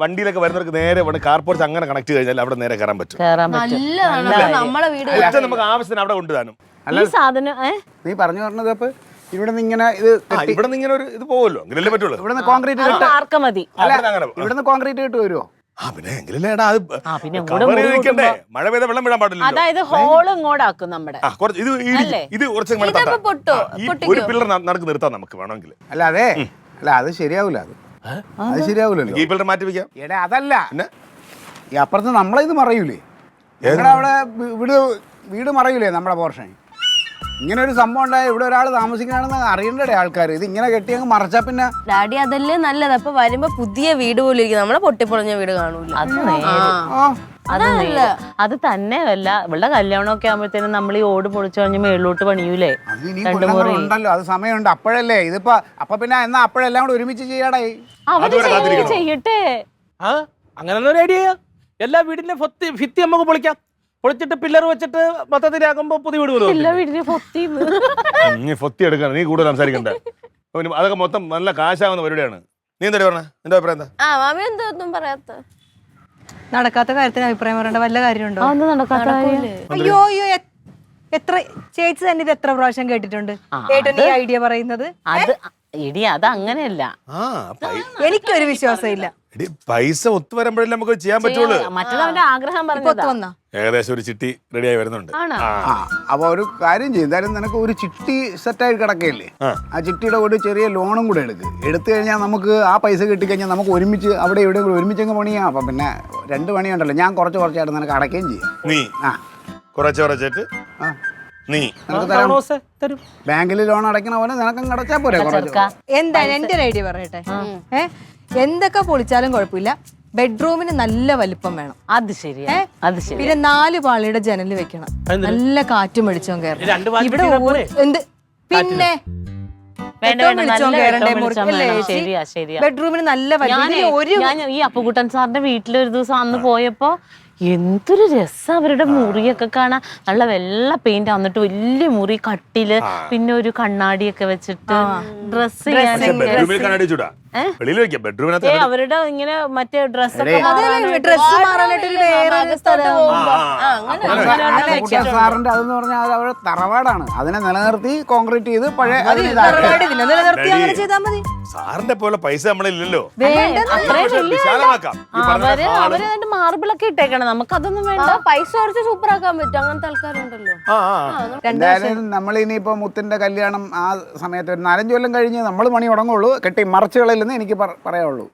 വണ്ടിയിലൊക്കെ വരുന്നവർക്ക് നേരെ കാർപോർട്സ് അങ്ങനെ കണക്ട് കഴിഞ്ഞാൽ അവിടെ നേരെ കയറാൻ പറ്റും. നമ്മളെ വീട് നമുക്ക് ആവശ്യത്തിന് അവിടെ കൊണ്ടുവരാനും. സാധനം നീ പറഞ്ഞു പറഞ്ഞത് അപ്പൊ ഇവിടെ നിന്ന് ഇങ്ങനെ ഇത് ഇവിടെ നിന്ന് ഇങ്ങനെ ഒരു ഇത് പോവല്ലോ, അങ്ങനെയല്ലേ പറ്റുള്ളൂ. ഇവിടുന്ന് കോൺക്രീറ്റ് മതി. ഇവിടുന്ന് കോൺക്രീറ്റ് കിട്ടു വരുമോ? പിന്നെ എങ്കിലല്ലേ അത് നിൽക്കണ്ടേ, മഴ പെയ്ത വെള്ളം വിടാൻ പാടില്ല. അതായത് ഹോള് ഇങ്ങോട്ടാക്കും നമ്മുടെ. ഇത് കുറച്ച് ഒരു പില്ലർ നടക്ക് നിർത്താം നമുക്ക് വേണമെങ്കിൽ. അല്ല അത് ശരിയാവൂല, അത് ശരിയാവൂലല്ലോ. ഈ പില്ലർ മാറ്റി വെക്കാം. എടാ അതല്ല, ഈ അപ്പുറത്ത് നമ്മളെ ഇത് മറയൂലേ, അവിടെ വീട് മറയൂലേ നമ്മുടെ പോർഷൻ. ഇങ്ങനെ ഒരു സംഭവം ഉണ്ടായ ഇവിടെ ഒരാൾ താമസിക്കണമെന്ന് അറിയണ്ടേ ആൾക്കാർ. ഇത് ഇങ്ങനെ കെട്ടി അങ്ങ് മറച്ചാ പിന്നെ. ഡാഡി അതല്ലേ നല്ലത്. അപ്പൊ വരുമ്പോ പുതിയ വീട് പോലും ഇരിക്കും, നമ്മളെ പൊട്ടിപ്പൊളഞ്ഞ വീട് കാണൂല. അത് തന്നെയല്ല, ഇവിടെ കല്യാണമൊക്കെ ആകുമ്പോഴത്തേനും നമ്മൾ ഈ ഓട് പൊളിച്ചു കഴിഞ്ഞ് മേളിലോട്ട് പണിയൂലേ. ഉണ്ടല്ലോ, അത് സമയമുണ്ട്. അപ്പോഴല്ലേ ഇതിപ്പോ. അപ്പൊ പിന്നെ എന്നാ അപ്പോഴെല്ലാം കൂടെ ഒരുമിച്ച് ചെയ്യാടായി. ചെയ്യട്ടെ. അങ്ങനെ ഒരു ഐഡിയ. എല്ലാ വീടിന്റെ ഭിത്തി നമുക്ക് പൊളിക്കാം. പൊളിച്ചിട്ട് പില്ലർ വെച്ചിട്ട് മൊത്തത്തിലാക്കുമ്പോ പുതിയ വീട് ഫൊത്തി എടുക്കണം. നീ കൂടുതൽ സംസാരിക്കണ്ടേ, അതൊക്കെ മൊത്തം നല്ല കാശാവുന്ന പരിപാടിയാണ്. നീ എന്താ പറഞ്ഞ, നിന്റെ അഭിപ്രായം എന്താ? മാമി എന്തൊന്നും പറയാത്ത നടക്കാത്ത കാര്യത്തിന് അഭിപ്രായം പറയേണ്ട വല്ല കാര്യമുണ്ടോ? അയ്യോ അയ്യോ, എത്ര ചേച്ചി തന്നെ ഇത് എത്ര പ്രാവശ്യം കേട്ടിട്ടുണ്ട് ഏട്ടൻ ഈ ഐഡിയ പറയുന്നത്. അത് അങ്ങനെയല്ല, എനിക്കൊരു വിശ്വാസം ഇല്ല. പൈസ ഒത്തു വരുമ്പോഴല്ലേ നമുക്ക് ചെയ്യാൻ പറ്റുള്ളൂ. മറ്റവന്റെ ആഗ്രഹം പറഞ്ഞു ഏകദേശം ഒരു ചിട്ടി റെഡിയായി വരുന്നുണ്ട്. അപ്പൊ ഒരു കാര്യം ചെയ്യും, എന്തായാലും നിനക്ക് ഒരു ചിട്ടി സെറ്റായി കിടക്കയില്ലേ, ആ ചിട്ടിയുടെ ഒരു ചെറിയ ലോണും കൂടെ എടുത്തു കഴിഞ്ഞാൽ നമുക്ക് ആ പൈസ കിട്ടിക്കഴിഞ്ഞാൽ നമുക്ക് ഒരുമിച്ച് അവിടെ ഇവിടെ ഒരുമിച്ചങ്ങ് പണിയാം. അപ്പൊ പിന്നെ 2 പണിയുണ്ടല്ലോ, ഞാൻ കുറച്ചായിട്ട് നിനക്ക് അടയ്ക്കുകയും ചെയ്യാം. നീ കുറച്ചായിട്ട് നീ ബാങ്കിൽ ലോൺ അടയ്ക്കണ പോലെ നിനക്കങ്ങ് അടച്ചാ പോരെ. എന്തായാലും എന്റെ ഒരു ഐഡിയ പറയട്ടെ. എന്തൊക്കെ പൊളിച്ചാലും കുഴപ്പമില്ല, ബെഡ്റൂമിന് നല്ല വലിപ്പം വേണം. അത് ശരിയാ, അത് ശരി. പിന്നെ 4 പാളിയുടെ ജനല് വെക്കണം, നല്ല കാറ്റും വെളിച്ചവും കയറണം. ഇവിടെ എന്ത് പിന്നെ ബെഡ്റൂമിന് നല്ല വലിപ്പം. ഈ അപ്പുകുട്ടൻ സാറിന്റെ വീട്ടിലൊരു ദിവസം അന്ന് പോയപ്പോ എന്തൊരു രസം അവരുടെ മുറിയൊക്കെ കാണാൻ. നല്ല വെള്ള പെയിന്റ് വന്നിട്ട് വലിയ മുറി, കട്ടില്, പിന്നെ ഒരു കണ്ണാടിയൊക്കെ വെച്ചിട്ട് ഡ്രസ് അവരുടെ ഇങ്ങനെ മറ്റേ ഡ്രസ്സൊക്കെ സാറിന്റെ അതെന്ന് പറഞ്ഞാൽ അവരുടെ തറവാടാണ്, അതിനെ നിലനിർത്തി കോൺക്രീറ്റ് ചെയ്ത് പഴയ സാറിന്റെ പോലെ പൈസ നമ്മളില്ലല്ലോ. അവര് മാർബിളൊക്കെ ഇട്ടേക്കണം, നമുക്ക് അതൊന്നും വേണ്ട. പൈസ കുറച്ച് സൂപ്പർ ആക്കാൻ പറ്റും, അങ്ങനത്തെ ആൾക്കാരുണ്ടല്ലോ. എന്തായാലും നമ്മളിനിയിപ്പോ മുത്തിന്റെ കല്യാണം ആ സമയത്ത് ഒരു 4-5 കൊല്ലം കഴിഞ്ഞ് നമ്മൾ പണി തുടങ്ങുള്ളൂ. കെട്ടി മറച്ചു കളയില്ലെന്ന് എനിക്ക് പറയാനുള്ളൂ.